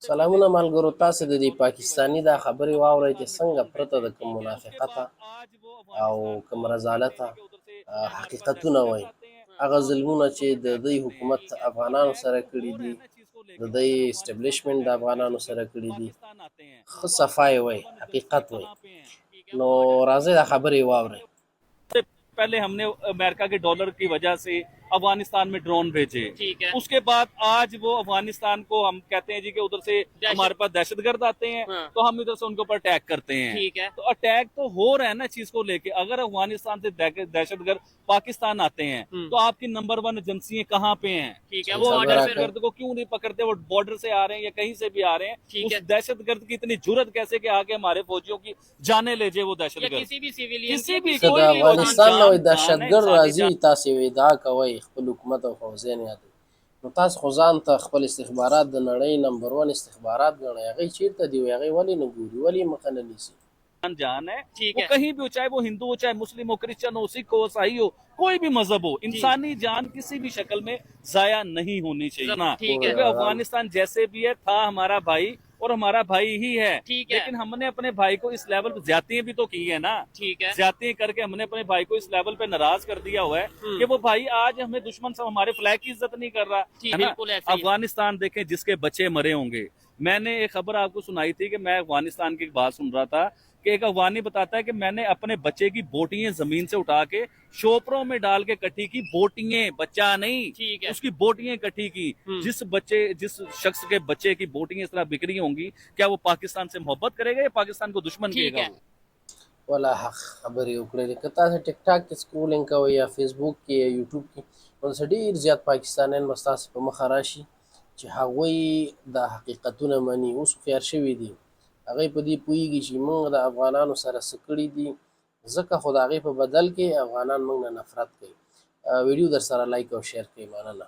سلامونه ملګرو، تاسو د دې پاکستاني دا خبرې واورئ چې څنګه پرته د کوم منافقته او کوم رذالته حقیقتونه وایي. هغه ظلمونه چې د دوی حکومت افغانانو سره کړي دي، د دوی اسټبلیشمنټ د افغانانو سره کړي دي، ښه صفای وایي، حقیقت وایي. نو راځئ دا خبرې واورئ. पहले हमने अमेरिका के डॉलर की वजह से अफगानिस्तान में ड्रोन भेजे, उसके बाद आज वो अफगानिस्तान को हम कहते हैं जी कि उधर से हमारे पास दहशतगर्द आते हैं, तो हम इधर से उनके ऊपर अटैक करते हैं। तो अटैक तो हो रहा है ना चीज को लेके। अगर अफगानिस्तान से दहशतगर्द पाकिस्तान आते हैं तो आपकी नंबर 1 एजेंसी कहाँ पे हैं? वो दहशतगर्द को क्यों नहीं पकड़ते? वो बॉर्डर से आ रहे हैं या कहीं से भी आ रहे हैं, उस दहशतगर्द की इतनी जुर्रत कैसे कि आके हमारे फौजियों की जाने ले जाए वो दहशतगर्द? किसी भी सिविलियन किसी भी د افغانستان نه وایي دهشتګرد راځي، تاسې یې ادعا کوئ خپل حکومت او پوځیان یادوي. نو تاسو خو ځان ته خپل استخبارات د نړۍ نمبر 1 استخبارات ګڼئ. هغوی چېرته دي؟ هغوی ولې نه ګوري؟ ولې یې مخه نه نیسي؟ جان है वो कहीं भी हो, चाहे वो हिंदू हो, चाहे मुस्लिम हो, क्रिश्चियन हो, सिख हो, ईसाई हो, कोई भी मजहब हो, इंसानी जान किसी भी शक्ल में जाया नहीं होनी चाहिए ना। क्योंकि अफगानिस्तान जैसे भी है था हमारा भाई और हमारा भाई ही है, लेकिन हमने अपने भाई को इस लेवल पे ज्यादतियां भी तो की है ना। ज्यादतियां करके हमने अपने भाई को इस लेवल पे नाराज कर दिया हुआ है कि वो भाई आज हमें दुश्मन सब हमारे फ्लैग की इज्जत नहीं कर रहा है ना। अफगानिस्तान देखें जिसके बच्चे मरे होंगे। मैंने एक खबर आपको सुनाई थी कि मैं अफगानिस्तान की बात सुन रहा था कि एक अफगानी बताता है कि मैंने अपने बच्चे की बोटियां जमीन से उठा के शोपरों में डाल के इकट्ठी की, बोटियां, बच्चा नहीं, उसकी बोटियां इकट्ठी की। जिस शख्स के बच्चे की बोटियां इस तरह बिखरी होंगी, क्या वो पाकिस्तान से मोहब्बत करेगा या पाकिस्तान को दुश्मन कहेगा? ولا حق خبرې وکړئ. که تاسو ټیک ټاک کې سکرولینګ کوئ یا فیسبوک کې یا یوټیوب کې، نو داسې ډېر زیات پاکستانیان به ستاسې په مخه راشي چې هغوی دا حقیقتونه مني. اوس هوښیار شوي دي، هغوی په دې پوهېږي چې موږ د افغانانو سره څه کړي دي، ځکه خو د هغې په بدل کې افغانان موږ نه نفرت کوي. ویډیو در سره لایک او شیر کوي. مننه.